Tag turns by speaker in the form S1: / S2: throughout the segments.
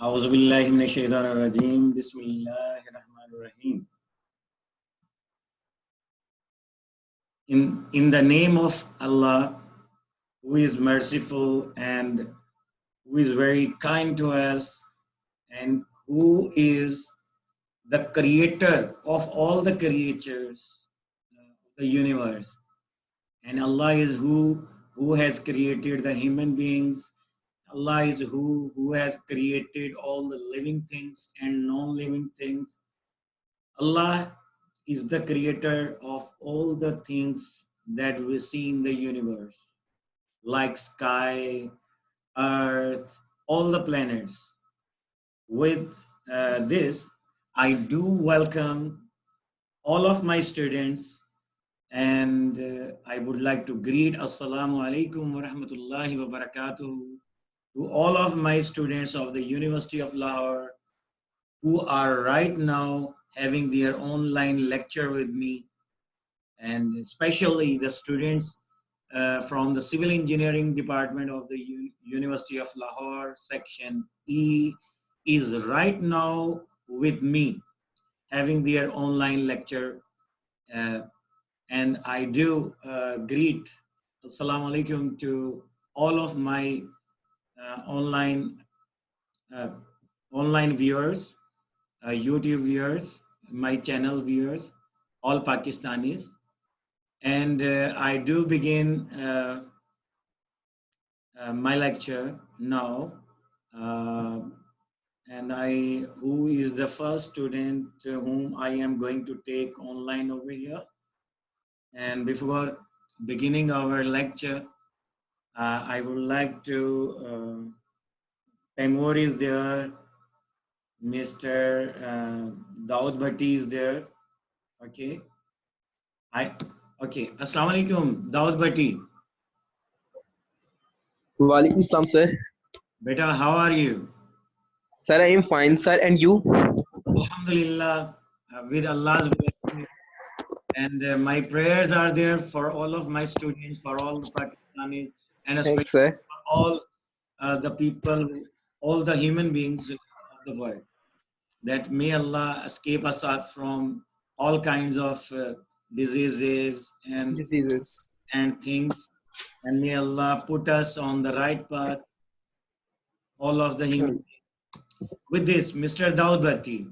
S1: أعوذ بالله من الشيطان الرجيم بسم الله الرحمن الرحيم. In the name of Allah, who is merciful and who is very kind to us and who is the creator of all the creatures of the universe. And Allah is who has created the human beings. Allah is who has created all the living things and non-living things. Allah is the creator of all the things that we see in the universe, like sky, earth, all the planets. With this, I do welcome all of my students, and I would like to greet Assalamu alaikum wa rahmatullahi wa barakatuh to all of my students of the University of Lahore who are right now having their online lecture with me, and especially the students from the Civil Engineering Department of the University of Lahore, Section E, is right now with me having their online lecture. And I do greet Assalamu alaikum to all of my online viewers, YouTube viewers, my channel viewers, all Pakistanis. And I do begin my lecture now. And who is the first student whom I am going to take online over here. And before beginning our lecture, I would like to, Taimur is there, Mr. Daud Bhatti is there. Okay. Okay. Assalamu alaikum, Daud Bhatti.
S2: Walaikum salam, sir.
S1: Beta, how are you?
S2: Sir, I am fine, sir. And you?
S1: Alhamdulillah, with Allah's blessing. And my prayers are there for all of my students, for all the Pakistanis, and especially
S2: Thanks, sir.
S1: for all the people, all the human beings of the world. That may Allah escape us from all kinds of diseases and things, and may Allah put us on the right path, all of the human beings. With this, Mr. Daud Bhatti.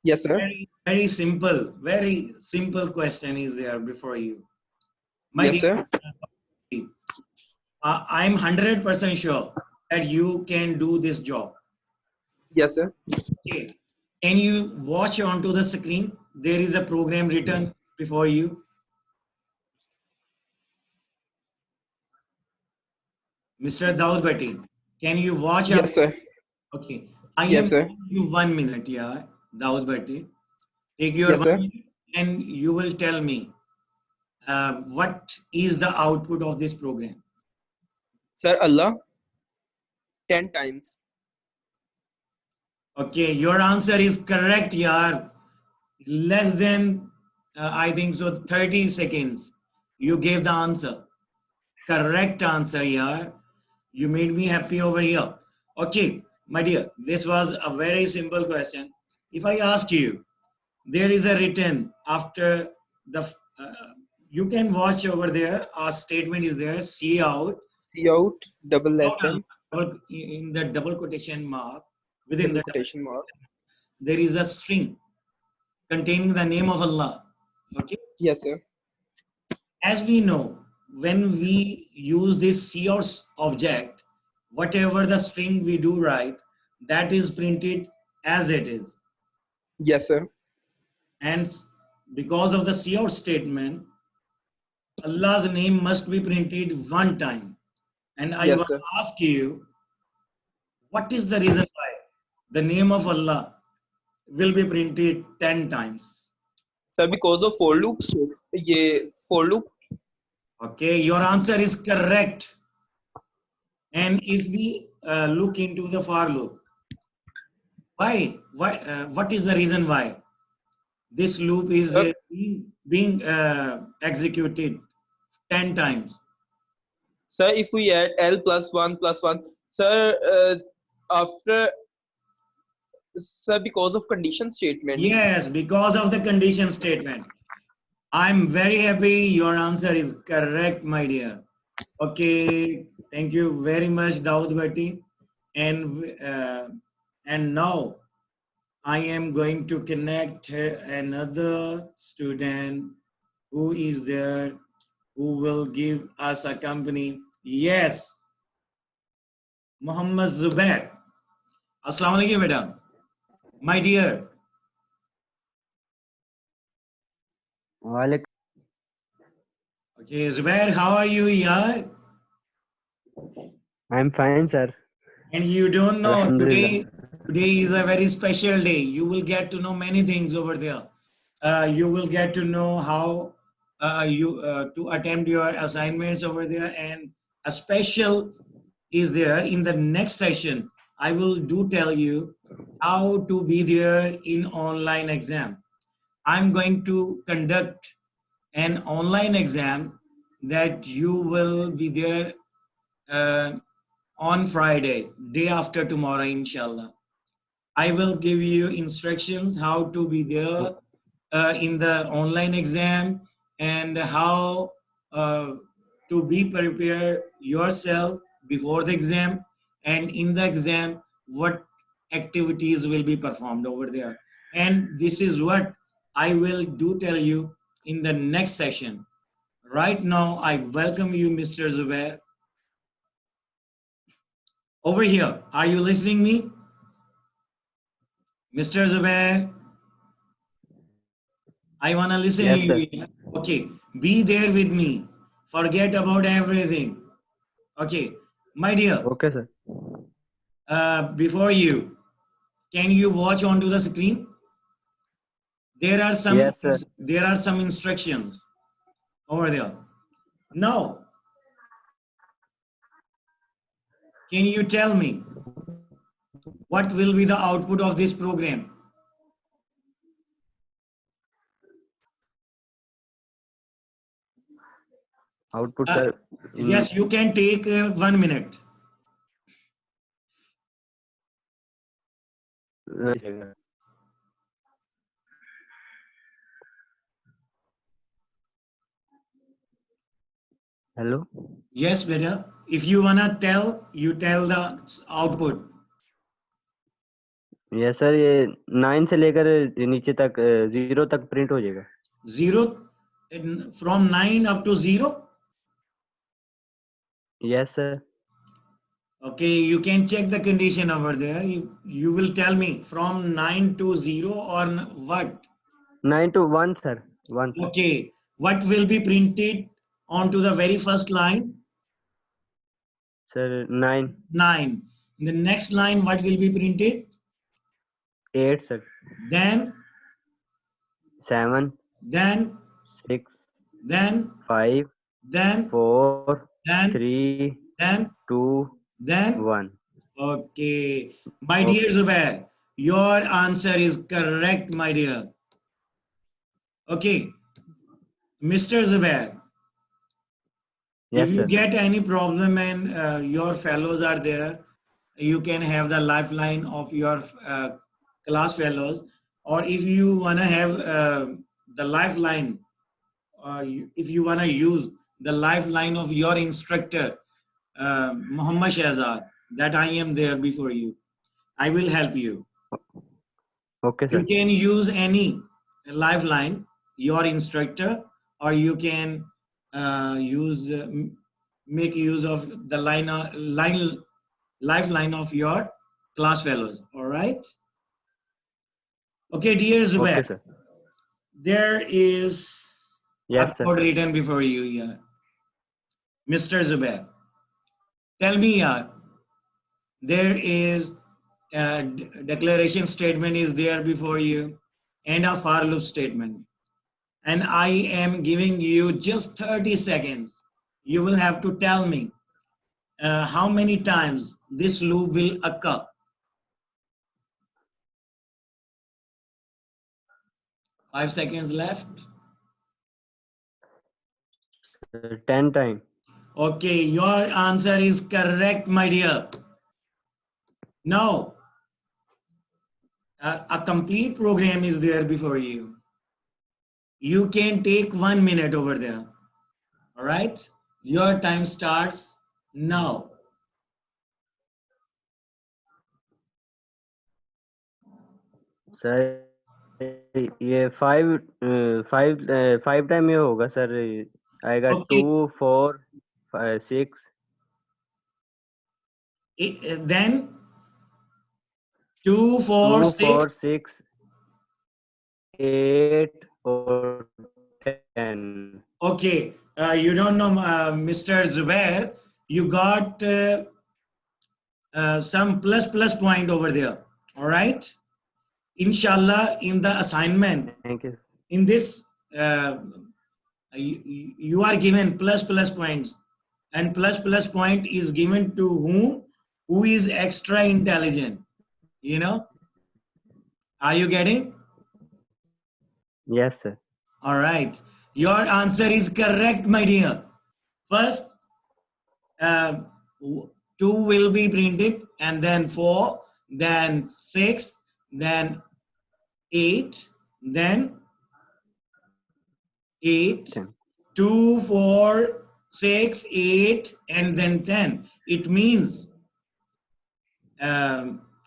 S2: Yes, sir.
S1: Very simple question is there before you.
S2: Yes, sir.
S1: I'm 100% sure that you can do this job.
S2: Yes, sir.
S1: Okay. Can you watch onto the screen? There is a program written before you. Mr. Daud Bhatti, can you watch?
S2: Yes, sir.
S1: Okay. I am giving you 1 minute, yeah, Daud Bhatti. Take your 1 minute and you will tell me what is the output of this program.
S2: Sir, Allah, 10 times.
S1: Okay, your answer is correct, yaar. Less than, I think so, 30 seconds. You gave the answer. Correct answer, yaar. You made me happy over here. Okay, my dear, this was a very simple question. If I ask you, there is a written after the, you can watch over there, our statement is there, see out.
S2: See out, double S M.
S1: In the double quotation mark, within the
S2: quotation mark,
S1: there is a string containing the name of Allah. Okay?
S2: Yes, sir.
S1: As we know, when we use this COS object, whatever the string we do write, that is printed as it is.
S2: Yes, sir.
S1: And because of the COS statement, Allah's name must be printed 1 time. And I will ask you, what is the reason why the name of Allah will be printed 10 times?
S2: Sir, because of for loop. So, for loop.
S1: Okay, your answer is correct. And if we look into the for loop, why? What is the reason why this loop is being executed 10 times?
S2: Sir, if we add L plus 1 plus 1, sir, after sir, because of condition statement.
S1: Yes, because of the condition statement. I'm very happy your answer is correct, my dear. Okay, thank you very much, Daud Bhatti. And now I am going to connect another student who is there, who will give us a company. Yes, Muhammad Zubair. Assalamu alaikum, madam. My dear.
S3: Walaikum.
S1: Okay, Zubair, how are you, yaar?
S3: I'm fine, sir.
S1: And you don't know,
S3: Alhamdulillah.
S1: today is a very special day. You will get to know many things over there. You will get to know how you to attempt your assignments over there, and a special is there in the next session. I will do tell you how to be there in online exam. I'm going to conduct an online exam that you will be there uh, on Friday, day after tomorrow, inshallah. I will give you instructions how to be there in the online exam, and how to be prepared yourself before the exam, and in the exam what activities will be performed over there. And this is what I will do tell you in the next session. Right now I welcome you, Mr. Zubair, over here. Are you listening me, Mr. Zubair? I want to listen to
S3: Yes, sir.
S1: you. Okay, be there with me. Forget about everything. Okay, my dear,
S3: Okay, sir.
S1: before you, can you watch onto the screen? There are
S3: Yes, sir.
S1: some instructions over there. Now, can you tell me what will be the output of this program?
S3: Output,
S1: Uh,
S3: sir.
S1: yes, you can take 1 minute.
S3: Hello.
S1: Yes, beta. If you wanna tell, you tell the output.
S3: Yes, sir. ये 9 से लेकर नीचे तक 0 तक print हो जाएगा.
S1: 0 from 9 up to 0.
S3: Yes, sir.
S1: Okay, you can check the condition over there. You will tell me from 9 to 0 or what?
S3: 9 to 1, sir. 1, sir.
S1: Okay, what will be printed onto the very first line?
S3: Sir, 9.
S1: 9. In the next line, what will be printed?
S3: 8, sir.
S1: Then,
S3: 7,
S1: then,
S3: 6,
S1: then,
S3: 5,
S1: then,
S3: 4,
S1: then,
S3: 3,
S1: then,
S3: 2,
S1: then.
S3: 1.
S1: Okay. My
S3: Okay.
S1: dear Zubair, your answer is correct, my dear. Okay. Mr. Zubair,
S3: Yes,
S1: if you
S3: sir.
S1: get any problem and your fellows are there, you can have the lifeline of your class fellows. Or if you want to have the lifeline, if you want to use the lifeline of your instructor, Muhammad Shahzad, that I am there before you. I will help you.
S3: Okay,
S1: You
S3: sir.
S1: can use any lifeline, your instructor, or you can make use of the lifeline of your class fellows. All right. Okay, dear Zubair,
S3: Okay, sir.
S1: there is
S3: Yes,
S1: a
S3: sir.
S1: code written before you here. Mr. Zubair, tell me, there is a declaration statement is there before you, and a for loop statement. And I am giving you just 30 seconds. You will have to tell me how many times this loop will occur. 5 seconds left.
S3: 10 times.
S1: Okay, your answer is correct, my dear. Now, a complete program is there before you. You can take 1 minute over there. All right? Your time starts now.
S3: Sir ये five time ये होगा sir, आएगा
S1: Okay.
S3: 2 4 6
S1: Then 2, 4,
S3: 2
S1: 6.
S3: 4 6 8 और 10.
S1: Okay. You don't know, Mr. Zubair. You got some plus point over there. All right. Inshallah, in the assignment,
S3: Thank you.
S1: in this, you are given plus points, and plus point is given to whom? Who is extra intelligent. You know? Are you getting?
S3: Yes sir.
S1: All right. Your answer is correct, my dear. First, 2 will be printed, and then 4, then 6, then 8, then 8,
S3: 10.
S1: 2, 4, 6, 8, and then 10. It means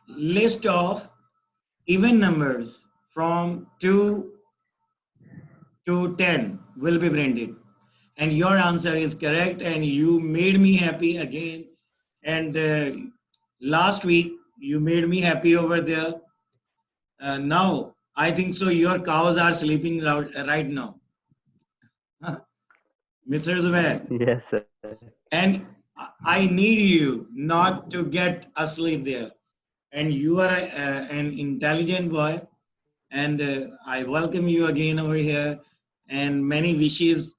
S1: list of even numbers from 2 to 10 will be printed. And your answer is correct, and you made me happy again. And last week, you made me happy over there. Now, I think so your cows are sleeping right now. Mr. Zubair.
S3: Yes sir.
S1: And I need you not to get asleep there. And you are an intelligent boy, and I welcome you again over here. And many wishes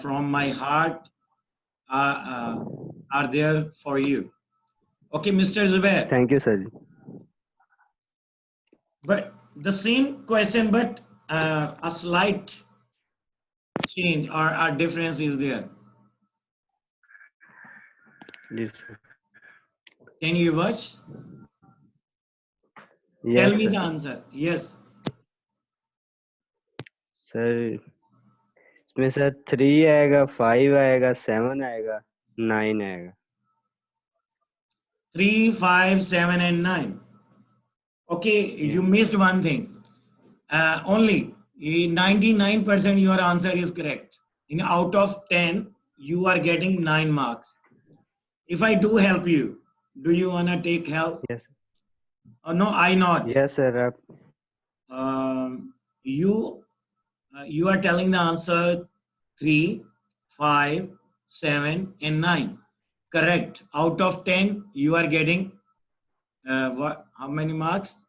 S1: from my heart are there for you. Okay, Mr. Zubair.
S3: Thank you sir.
S1: But the same question, but a slight change or a difference is there.
S3: Yes sir.
S1: Can you watch?
S3: Yes
S1: Tell me
S3: sir.
S1: the answer. Yes.
S3: Sir इसमें sir 3 आएगा, 5 आएगा, 7 आएगा, 9 आएगा.
S1: 3, 5, 7, and 9. Okay, you missed one thing. Only 99% your answer is correct. In out of 10, you are getting 9 marks. If I do help you, do you wanna take help?
S3: Yes.
S1: No, I not.
S3: Yes sir.
S1: You are telling the answer 3, 5, 7, and 9. Correct. Out of 10, you are getting what? How many marks?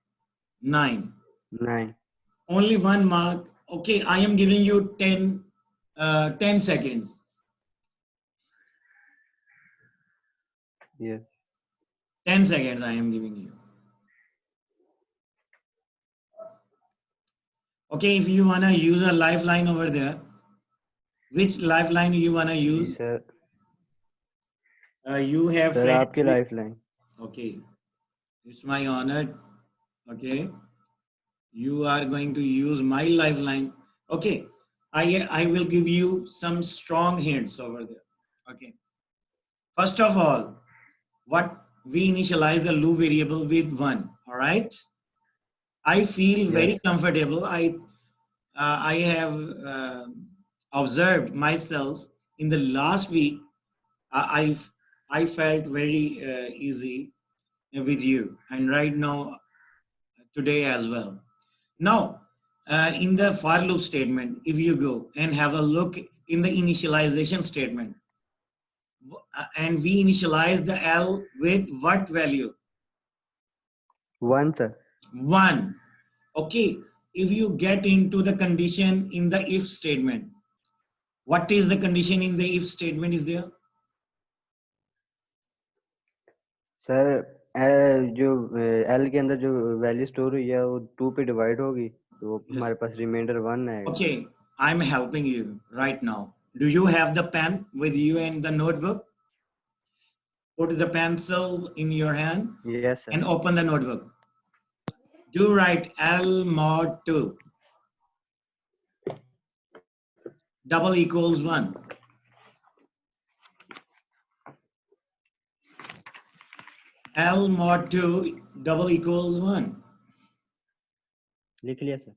S1: 9.
S3: 9.
S1: Only 1 mark. Okay, I am giving you 10 seconds.
S3: Yes.
S1: 10 seconds I am giving you. Okay, if you wanna use a lifeline over there, which lifeline you wanna use?
S3: Sir
S1: You have
S3: sir
S1: friends.
S3: आपकी lifeline.
S1: Okay, it's my honor. Okay, you are going to use my lifeline. Okay, I will give you some strong hints over there. Okay, first of all, what we initialize the loop variable with 1. All right, I feel very
S3: Yes.
S1: comfortable. I have observed myself in the last week. I felt very easy with you, and right now today as well. Now, in the for loop statement, if you go and have a look in the initialization statement, and we initialize the L with what value?
S3: 1 sir.
S1: 1. Okay, if you get into the condition in the if statement, what is the condition in the if statement is there?
S3: Sir जो L के अंदर जो value store हुई है वो 2 पे divide होगी तो हमारे पास रिमाइंडर 1 आएगा.
S1: Okay, I'm helping you right now. Do you have the pen with you and the notebook? Put the pencil in your hand
S3: Yes sir.
S1: and open the notebook. Do write L mod 2 double equals 1. L mod 2 double equals 1.
S3: लिख लिया sir.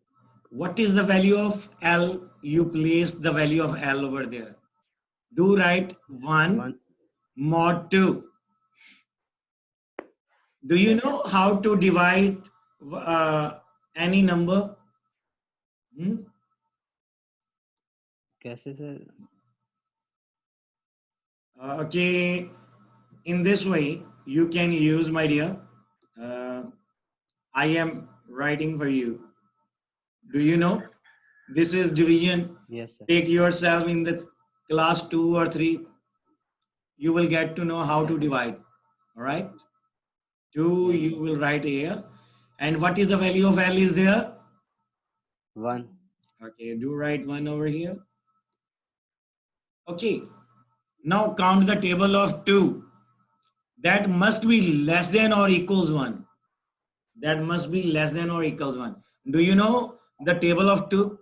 S1: What is the value of L? You place the value of L over there. Do write 1
S3: 1.
S1: mod 2. Do you know how to divide any number?
S3: कैसे sir?
S1: Okay, in this way you can use, my dear. I am writing for you. Do you know this is division?
S3: Yes sir.
S1: Take yourself in the class 2 or 3. You will get to know how to divide. All right. 2 you will write here. And what is the value of L is there?
S3: 1.
S1: Okay, do write 1 over here. Okay. Now count the table of 2. That must be less than or equals 1. That must be less than or equals 1. Do you know the table of 2?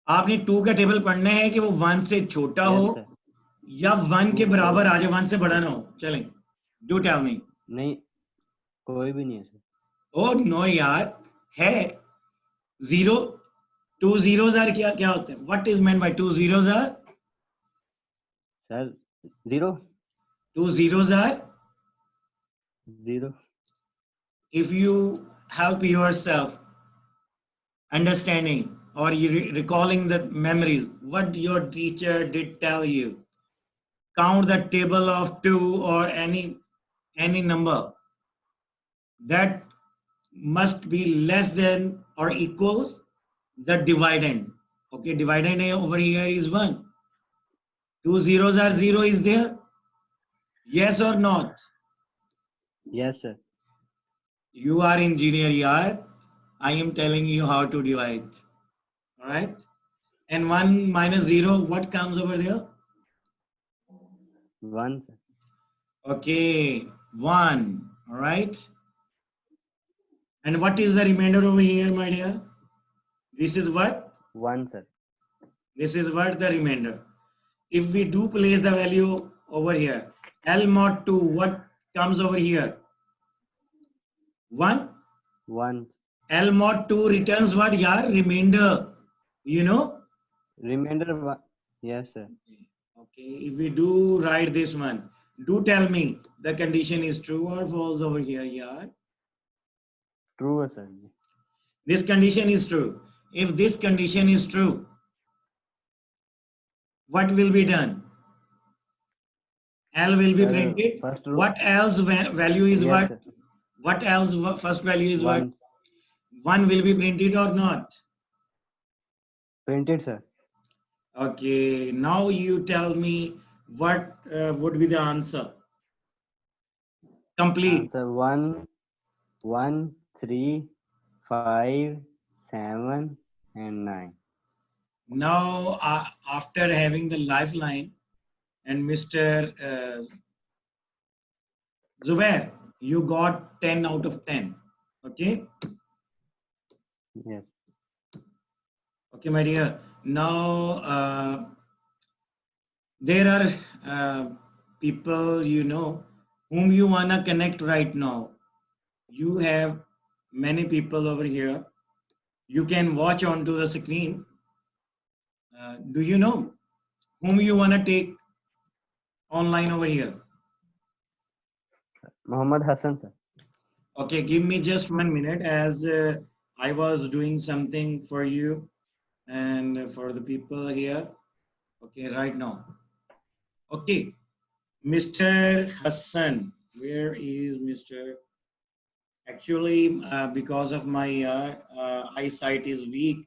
S1: आपने 2 का table पढ़ना है कि वो 1 से छोटा हो
S3: Yes sir.
S1: या 1 के बराबर आ जाए, 1 से बड़ा ना हो. चलें. Do tell me.
S3: नहीं, कोई भी नहीं है सर.
S1: Oh no यार, है. 0, 2 zeros are क्या क्या होते हैं? What is meant by 2 zeros are?
S3: Sir 0.
S1: 2 zeros are?
S3: 0.
S1: If you help yourself understanding or you recalling the memories, what your teacher did tell you, count the table of 2 or any number that must be less than or equals the dividend. Okay, dividend over here is 1. 2 zeros are 0 is there? Yes or not?
S3: Yes sir.
S1: You are engineer, yaar. I am telling you how to divide. All right. And 1 minus 0, what comes over there?
S3: 1 sir.
S1: Okay, 1. All right. And what is the remainder over here, my dear? This is what?
S3: 1 sir.
S1: This is what the remainder. If we do place the value over here, L mod 2, what comes over here? 1.
S3: 1.
S1: L mod 2 returns what, yaar? Remainder. You know?
S3: Remainder 1. Yes sir.
S1: Okay, if we do write this one, do tell me the condition is true or false over here, yaar.
S3: True है sir.
S1: This condition is true. If this condition is true, what will be done? L will be printed.
S3: First row.
S1: What else value is
S3: Yes,
S1: what?
S3: sir.
S1: What else first value is
S3: 1.
S1: what? 1 will be printed or not?
S3: Printed sir.
S1: Okay, now you tell me what would be the answer. Complete.
S3: Answer 1, 1, 3, 5, 7 and 9.
S1: Now, after having the lifeline and Mr. Zubair, you got 10 out of 10. Okay?
S3: Yes.
S1: Okay, my dear. Now, there are people, you know, whom you want to connect right now. You have many people over here. You can watch onto the screen. Do you know whom you want to take online over here?
S3: Muhammad Hassan sir.
S1: Okay, give me just 1 minute as I was doing something for you and for the people here. Okay, right now. Okay, Mr. Hassan, where is Mr. Actually, because of my eyesight is weak,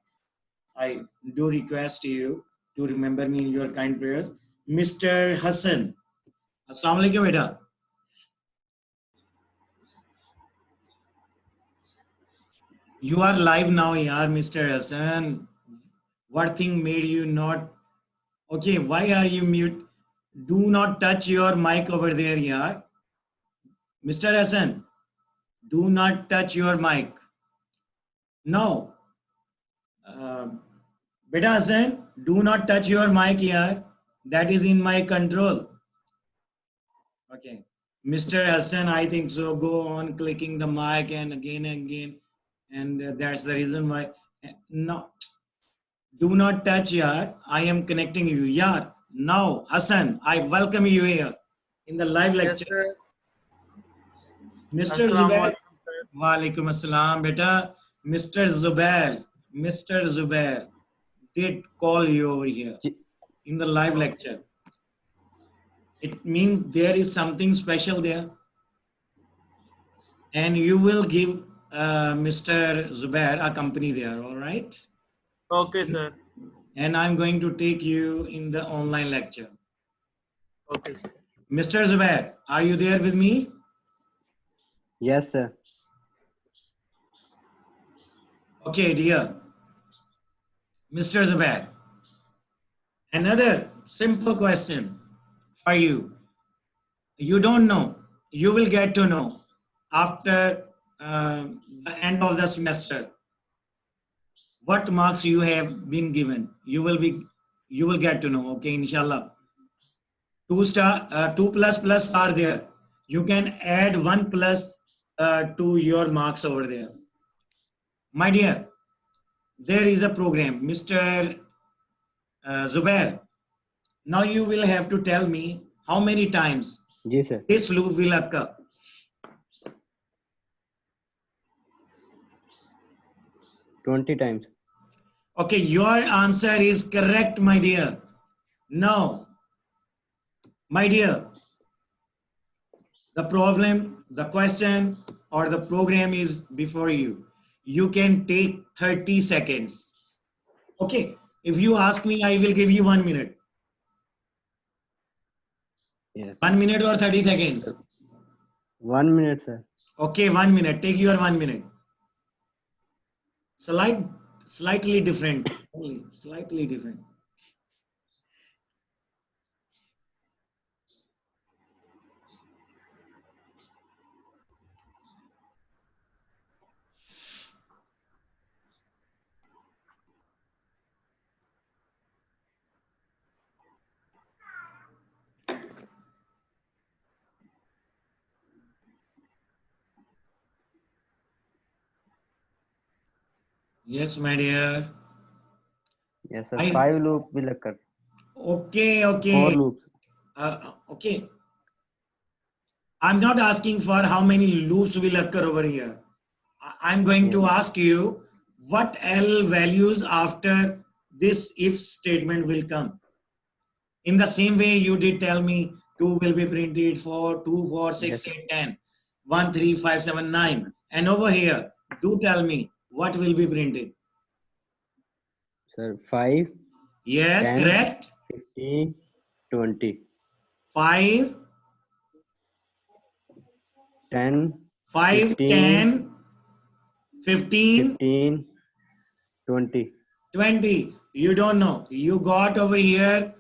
S1: I do request you to remember me in your kind prayers. Mr. Hassan, Assalamu alaikum, beta. You are live now, yaar, Mr. Hassan. What thing made you not? Okay, why are you mute? Do not touch your mic over there, yaar. Mr. Hassan, do not touch your mic. No. Beta Hassan, do not touch your mic here. That is in my control. Okay. Mr. Hassan, I think so. Go on clicking the mic and again. And that's the reason why. No. Do not touch here. I am connecting you. Yeah. Now, Hassan, I welcome you here in the live
S4: Yes,
S1: lecture.
S4: sir.
S1: Mr.
S4: Assalamu
S1: Zubair.
S4: alaikum, sir.
S1: Walaikum assalam, beta. Mr. Zubair did call you over here in the live lecture. It means there is something special there. And you will give Mr. Zubair a company there, all right?
S4: Okay, sir.
S1: And I'm going to take you in the online lecture.
S4: Okay, sir.
S1: Mr. Zubair, are you there with me?
S3: Yes, sir.
S1: Okay, dear. Mr. Zubair, another simple question for you. You don't know. You will get to know after the end of the semester what marks you have been given. You will get to know. Okay, inshallah. 2 plus are there. You can add 1 plus to your marks over there. My dear, there is a program, Mr. Zubair. Now you will have to tell me how many times
S3: Yes, sir.
S1: this loop will occur.
S3: 20 times.
S1: Okay, your answer is correct, my dear. Now, my dear, the problem, the question, or the program is before you. You can take 30 seconds. Okay, if you ask me, I will give you 1 minute.
S3: Yes.
S1: 1 minute or 30 seconds.
S3: 1 minute, sir.
S1: Okay, 1 minute. Take your 1 minute. Slightly different. Only slightly different. Yes, my dear.
S3: Yes, sir.
S1: I-
S3: 5 loop will occur.
S1: Okay,
S3: 4
S1: okay.
S3: loops.
S1: Okay. I'm not asking for how many loops will occur over here. I'm going to ask you what L values after this if statement will come. In the same way you did tell me 2 will be printed, 4, 2, 4, 6,
S3: Yes.
S1: 8, 10, 1, 3, 5, 7, 9. And over here, do tell me what will be printed.
S3: Sir, 5,
S1: Yes,
S3: 10,
S1: correct.
S3: 15, 20.
S1: 5,
S3: 10,
S1: 5,
S3: 15,
S1: 10, 15,
S3: 15, 20.
S1: 20. You don't know. You got over here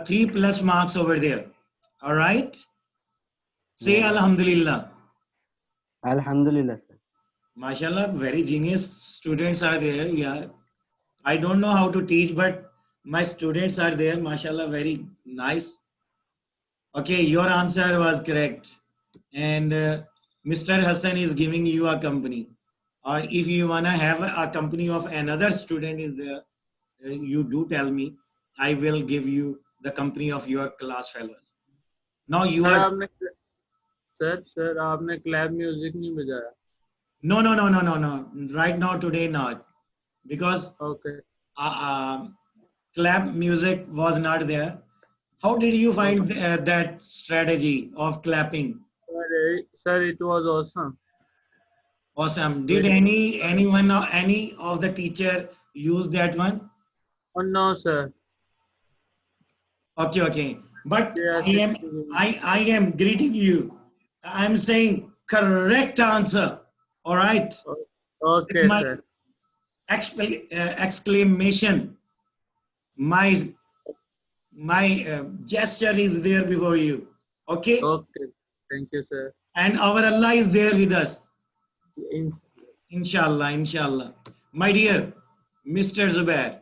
S1: 3 plus marks over there. All right. Say
S3: Yeah.
S1: Alhamdulillah.
S3: Alhamdulillah, sir.
S1: MashaAllah, very genius students are there. Yeah. I don't know how to teach, but my students are there. MashaAllah, very nice. Okay, your answer was correct. And Mr. Hassan is giving you a company. Or if you want to have a company of another student is there, you do tell me. I will give you the company of your class fellows. Now you
S4: sir
S1: are...
S4: आपने sir आपने क्लैब music नहीं बजाया.
S1: No. Right now, today, not. Because
S4: Okay.
S1: clap music was not there. How did you find that strategy of clapping?
S4: Sir, it was awesome.
S1: Awesome. Did any of the teacher use that one?
S4: Oh no, sir.
S1: Okay. But
S4: Yes,
S1: I am greeting you. I'm saying correct answer. All right.
S4: Okay,
S1: My
S4: sir.
S1: exclamation. My gesture is there before you. Okay.
S4: Okay. Thank you, sir.
S1: And our Allah is there with us.
S4: In,
S1: Inshallah, inshallah. My dear Mr. Zubair.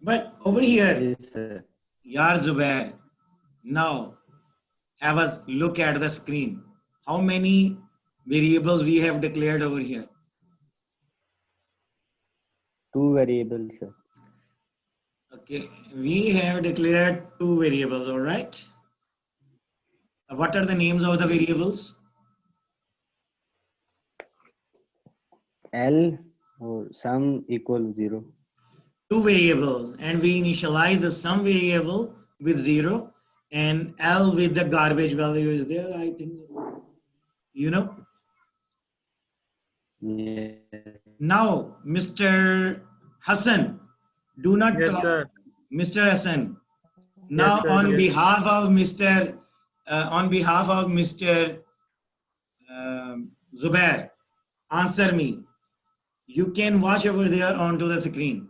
S1: But over here,
S3: Yes, sir.
S1: Yar Zubair, now have us look at the screen. How many variables we have declared over here?
S3: 2 variables, sir.
S1: Okay, we have declared 2 variables, all right? What are the names of the variables?
S3: L or sum equal 0.
S1: 2 variables, and we initialize the sum variable with 0 and L with the garbage value is there, I think. You know?
S3: Yes.
S1: Now, Mr. Hassan, do not
S4: yes,
S1: talk.
S4: sir.
S1: Mr. Hassan, now
S4: sir,
S1: on
S4: yes.
S1: behalf of Mr. Zubair, answer me. You can watch over there onto the screen.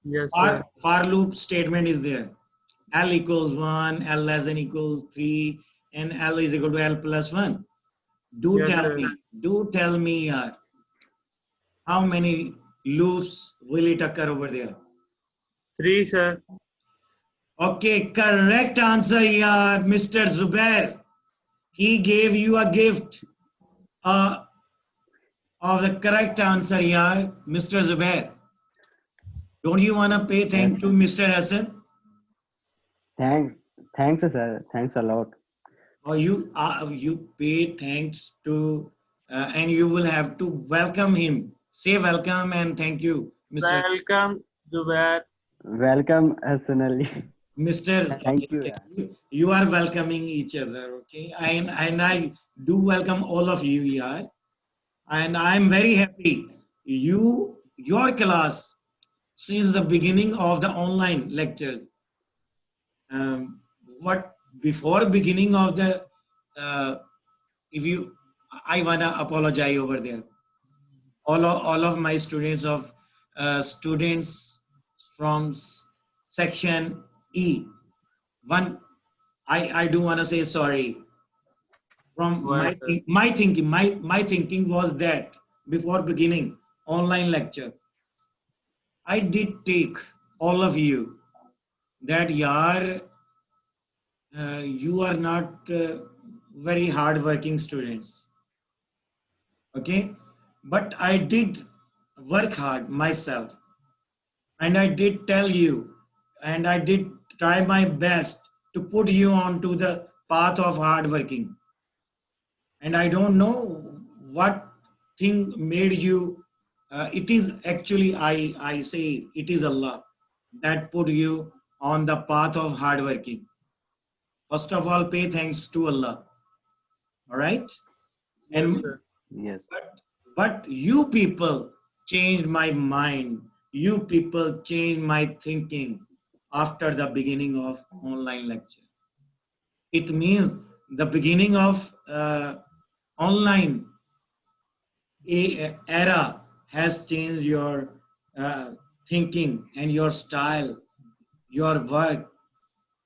S4: Yes, sir.
S1: For loop statement is there. L equals 1, L less than equals 3, and L is equal to L plus 1. Do
S4: Yes,
S1: tell
S4: sir.
S1: me, how many loops will it occur over there?
S4: 3, sir.
S1: Okay, correct answer, yaar, Mr. Zubair. He gave you a gift of the correct answer, yaar, Mr. Zubair. Don't you want to pay thanks to Mr. Hassan?
S3: Thanks, sir. Thanks a lot.
S1: Or you pay thanks to, and you will have to welcome him. Say welcome and thank you, Mr.
S4: Welcome, Zubair.
S3: Welcome, Hassan Ali.
S1: Mr.
S3: Thank
S1: Okay,
S3: you.
S1: okay. You are welcoming each other, okay? And I do welcome all of you here. And I'm very happy. Your class, since the beginning of the online lecture, what before beginning of the, I wanna apologize over there. All of my students from section E. One, I do want to say sorry. From
S4: Why, sir?
S1: my thinking was that before beginning online lecture, I did take all of you that you are not very hardworking students. Okay, but I did work hard myself, and I did tell you, and I did try my best to put you onto the path of hard working. And I don't know what thing made you. It is actually I say it is Allah that put you on the path of hard working. First of all, pay thanks to Allah. All right,
S4: Yes,
S1: and
S4: sir.
S3: Yes.
S1: but you people changed my mind. You people changed my thinking after the beginning of online lecture. It means the beginning of online era has changed your thinking and your style, your work,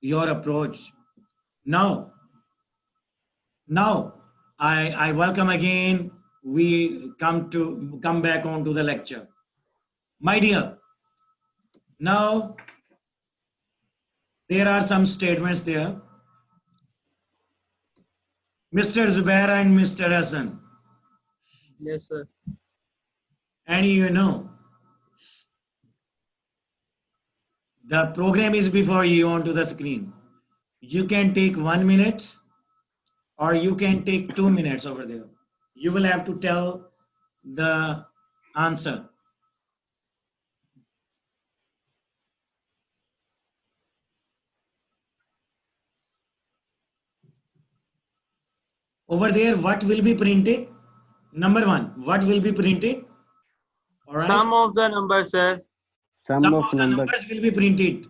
S1: your approach. Now I welcome again. We come back onto the lecture. My dear, now there are some statements there. Mr. Zubair and Mr. Hassan,
S4: Yes, sir.
S1: and you know, the program is before you onto the screen. You can take 1 minute or you can take 2 minutes over there. You will have to tell the answer. Over there, what will be printed? Number 1, what will be printed? All right.
S4: Some of the numbers, sir.
S3: Sum
S1: Some
S3: of
S1: of the
S3: numbers.
S1: numbers will be printed.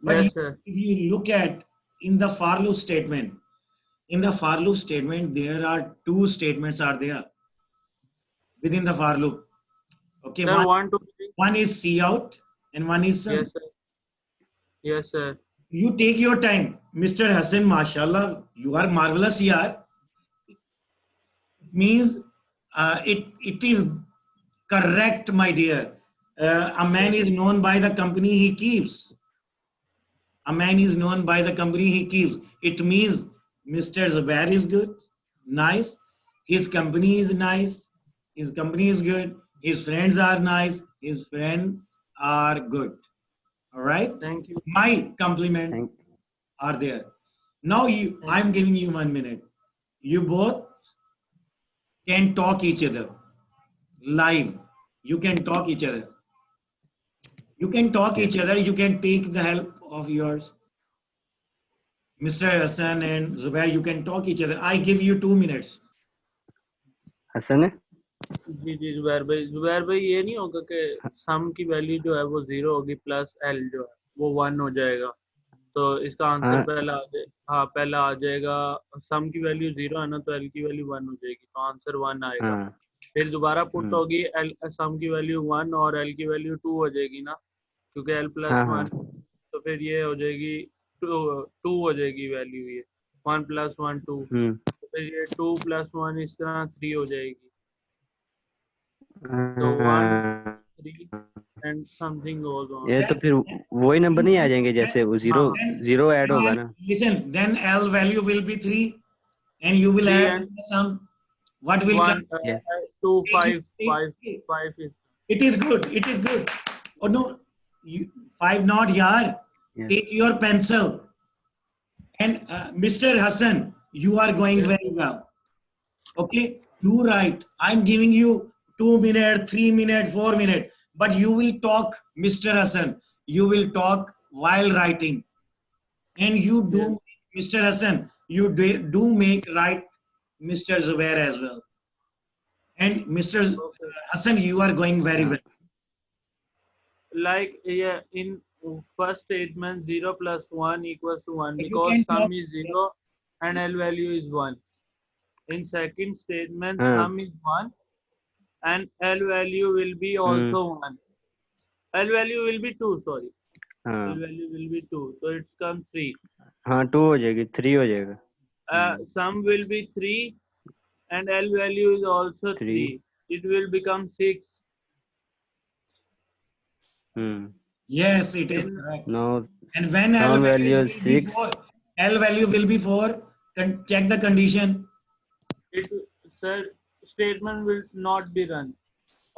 S1: But
S4: Yes, sir.
S1: if you look at in the for loop statement, there are 2 statements are there within the for loop. Okay,
S4: Sir, 1, 2, 3.
S1: one is see out and one is sum.
S4: Yes, sir. Yes, sir.
S1: You take your time, Mr. Hassan. Mashallah, you are marvelous here. means it is correct, my dear. A man is known by the company he keeps. A man is known by the company he keeps. It means Mr. Zubair is good, nice. His company is nice. His company is good. His friends are nice. His friends are good. All right.
S4: Thank you.
S1: My compliment
S3: Thank
S1: are there. Now I'm giving you 1 minute. You both can talk each other live. You can talk each other. You can talk each other. You can take the help of yours. Mr. Hassan and Zubair, you can talk each other. I give you 2 minutes.
S3: Hasan है
S4: जी जुबैर भाई ये नहीं होगा कि सम की value जो है वो 0 होगी प्लस एल जो है वो 1 हो जाएगा, तो इसका आंसर
S3: हाँ।
S4: पहला आ जाएगा। सम की वैल्यू 0 है ना, तो एल की वैल्यू 1 हो जाएगी, तो आंसर 1 आएगा।
S3: हाँ
S4: फिर दोबारा पुट होगी एल, सम की वैल्यू 1 और एल की वैल्यू 2 हो जाएगी ना, क्योंकि एल प्लस
S3: हाँ
S4: 1, तो फिर ये हो जाएगी 2 हो जाएगी वैल्यू, ये 1 प्लस 1 2, तो फिर ये 2 प्लस 1 इस तरह 3 हो जाएगी, तो 1 3 एंड समथिंग गोज ऑन।
S3: ये तो फिर वही नंबर नहीं आ जाएंगे जैसे वो जीरो ऐड होगा ना।
S1: Listen, then L value will be 3 and you will
S4: 3
S1: add
S4: and
S1: the sum. What will
S4: 1
S1: come?
S4: 2 5 is
S1: It is good. It is good. Oh no, 5 not here.
S3: Yeah.
S1: Take your pencil. And Mr. Hassan, you are going very well. Okay, you write. I'm giving you 2 minutes, 3 minutes, 4 minutes. But you will talk, Mr. Hassan. You will talk while writing. And you do, Mr. Hassan, you do make right Mr. Zubair as well. And Mr. Hassan, you are going very well.
S4: like in first statement 0 plus 1 equals to 1
S1: You
S4: because
S1: can
S4: sum
S1: talk-
S4: is 0 and L value is 1. In second statement sum is 1 and L value will be also 1. L value will be 2, sorry.
S3: हाँ
S4: L value will be 2, so it's come 3.
S3: हाँ 2 हो जाएगी 3 हो जाएगा।
S4: Sum will be 3 and L value is also 3. It will become 6.
S1: Yes, it is correct.
S3: No,
S1: And when
S3: sum
S1: L
S3: value
S1: value
S3: is
S1: will be
S3: 6.
S1: 4, L value will be 4. Check the condition.
S4: Sir, statement will not be run.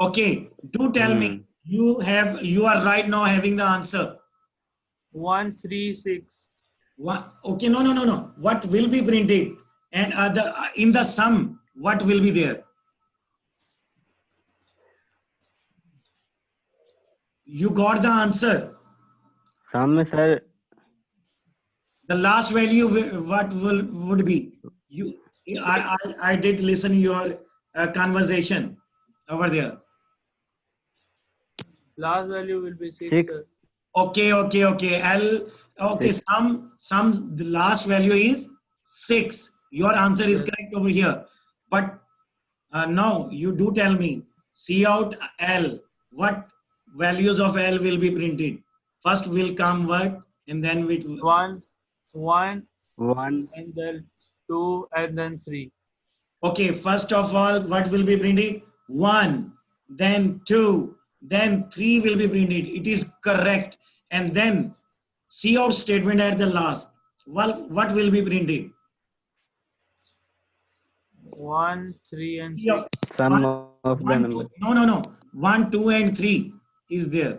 S1: Okay, do tell me. You are right now having the answer.
S4: 1 3 6.
S1: Okay, no. What will be printed? And in the sum, what will be there? You got the answer.
S3: Sum में sir
S1: The last value, what would be? I did listen your conversation over there.
S4: Last value will be 6.
S3: 6.
S4: Sir.
S1: Okay. Sum. The last value is 6. Your answer is correct over here. But now you do tell me. See out L. What values of L will be printed? First will come what, and then with
S4: 1 1
S3: 1
S4: and then 2 and then 3.
S1: Okay, first of all, what will be printed? 1, then 2, then 3 will be printed. It is correct. And then see out statement at the last. Well, what will be printed?
S4: 1 3 and 6.
S3: sum of the number.
S1: No. 1, 2, and 3 is there.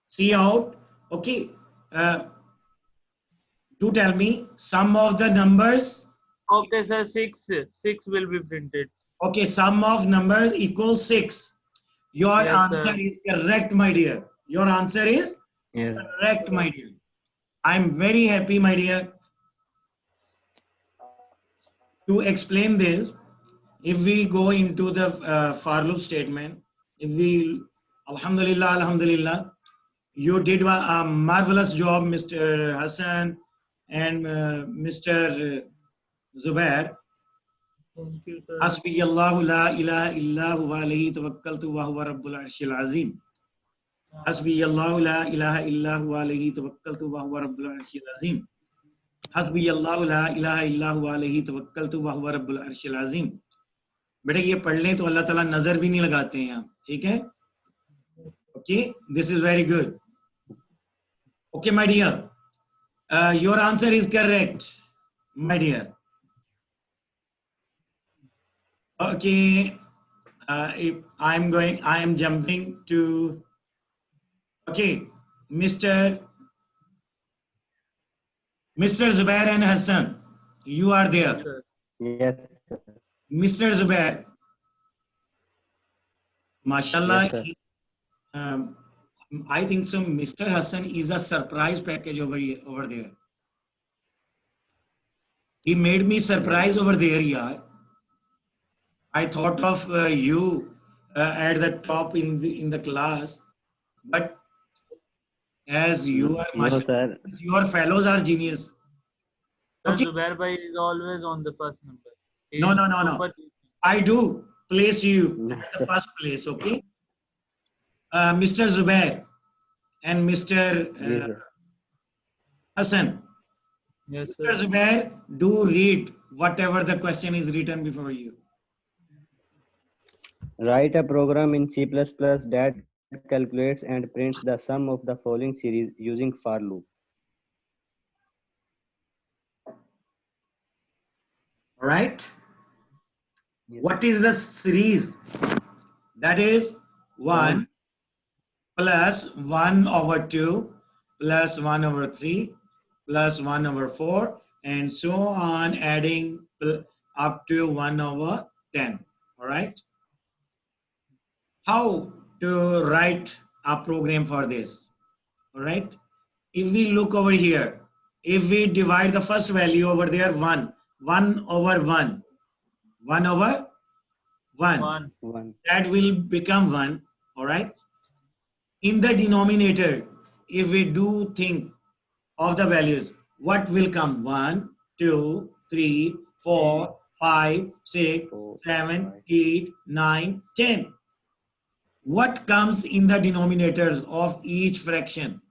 S1: See out. Okay. Do tell me sum of the numbers.
S4: Okay, sir, 6 will be printed.
S1: Okay, sum of numbers equals 6. Your
S4: Yes,
S1: answer
S4: sir.
S1: is correct, my dear. Your answer is
S3: Yes.
S1: correct, my dear. I'm very happy, my dear. To explain this, if we go into the for loop statement, if we, Alhamdulillah, you did a marvelous job, Mr. Hassan and Mr. Zubair.
S4: Thank you, sir.
S1: Hasbi Allahu la ilaha illa huwa alayhi tawakkaltu wa huwa rabbul arshil azim. Hasbi Allahu la ilaha illa huwa alayhi tawakkaltu wa huwa rabbul arshil azim. हस्बी अल्लाहु ला इलाहा इल्ला हुवा अलैहि तवक्कलतु व हुवा रब्बुल अर्शिल अज़ीम। बेटा ये पढ़ लें तो अल्लाह ताला नजर भी नहीं लगाते हैं आप, ठीक है? Okay, this is very good. Okay my dear, your answer is correct my dear. Okay, if I am jumping to, okay, Mr. Zubair and Hassan, you are there.
S4: Sir.
S3: Yes, sir.
S1: Mr. Zubair, mashallah,
S3: Yes, sir.
S1: I think so. Mr. Hassan is a surprise package over there. He made me surprise over there, yaar. I thought of you at the top in the class, but as you are,
S3: No, sir.
S1: your fellows are genius.
S4: Sir,
S1: Okay.
S4: Zubair bhai is always on the first number. He
S1: No,
S4: is
S1: no, no, no.
S4: super-
S1: I do place you
S3: No,
S1: at the first place. Okay. Mr. Zubair and Mr.
S3: Yes, sir.
S1: Hassan.
S4: Yes,
S1: Mr.
S4: sir.
S1: Zubair, do read whatever the question is written before you.
S3: Write a program in C++ that calculates and prints the sum of the following series using for loop.
S1: All right.
S3: Yes.
S1: What is the series? That is 1 plus 1 over 2 plus 1 over 3 plus 1 over 4 and so on, adding up to 1 over 10. All right. How to write a program for this? All right. If we look over here, if we divide the first value over there, 1 over 1, 1 over 1,
S4: One.
S1: that will become 1. All right. In the denominator, if we do think of the values, what will come? 1, 2, 3, 4, 5, 6, 7, 8, 9, 10. What comes in the denominators of each fraction?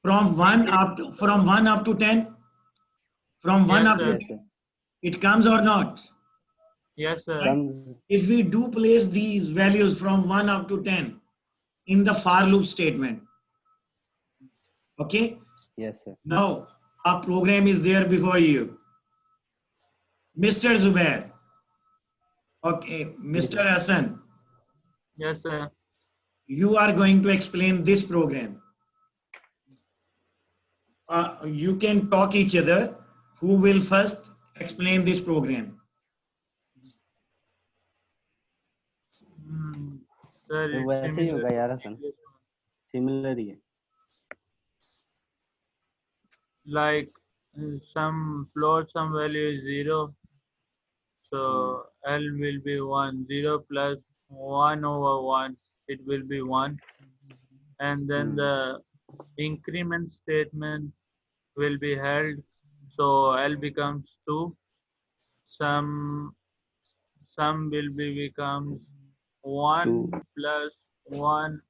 S1: From 1 up to 10? From 1
S4: Yes,
S1: up to
S4: sir.
S3: Yes,
S1: 10,
S3: sir.
S1: it comes or not?
S4: Yes, sir.
S3: Comes.
S1: If we do place these values from 1 up to 10 in the for loop statement, okay?
S3: Yes, sir.
S1: Now, our program is there before you. Mr. Zubair. Okay, Mr. Hassan,
S4: Yes, sir.
S1: you are going to explain this program. You can talk each other. Who will first explain this program?
S4: Sir,
S3: तो
S4: it's
S3: वैसे ही
S4: similar
S3: होगा
S4: to
S3: यार Hasan,
S4: previous one.
S3: Similar ही है.
S4: Like some float, some value is 0. So L will be 1. 0 plus 1 over 1, it will be 1. And then the increment statement will be held. So L becomes 2. Some will be becomes 1
S3: 2.
S4: plus 1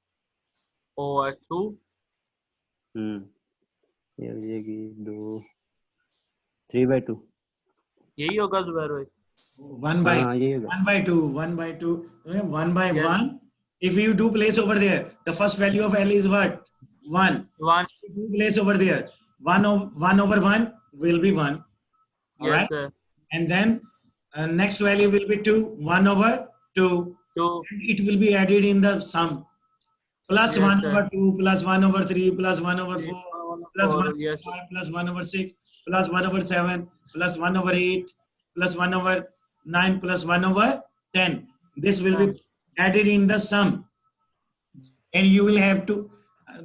S4: over 2.
S3: ये हो जाएगी 2 3/2.
S4: यही होगा जुबैर भाई.
S1: 1 by
S3: हाँ यही होगा.
S1: 1 by 2, 1 by 2, 1 by
S4: Yes.
S1: 1. If you do place over there, the first value of L is what? 1.
S4: 1.
S1: If you place over there, 1 over 1 will be 1. All
S4: Yes,
S1: right.
S4: sir.
S1: And then next value will be 2. 1 over 2.
S4: 2.
S1: And it will be added in the sum. Plus
S4: Yes,
S1: 1
S4: sir.
S1: over 2, plus 1 over 3, plus 1 over 4, plus 1 over
S4: Yes, sir.
S1: 5, plus 1 over 6, plus 1 over 7, plus 1 over 8, plus 1 over 9, plus 1 over 10. This will be added in the sum. And you will have to,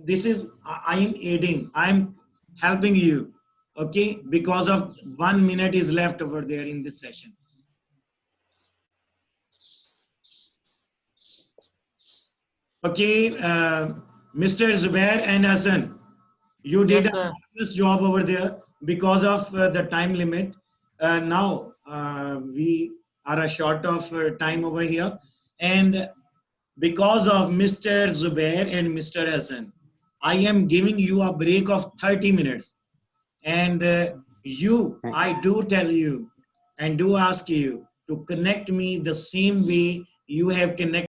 S1: this is, I am aiding, I am helping you, okay? Because of 1 minute is left over there in this session. Okay, Mr. Zubair and Hassan, you did
S4: Yes,
S1: a
S4: sir.
S1: marvelous job over there because of the time limit. Now we are short of time over here, and because of Mr. Zubair and Mr. Hassan, I am giving you a break of 30 minutes. And I do tell you and do ask you to connect me the same way you have connected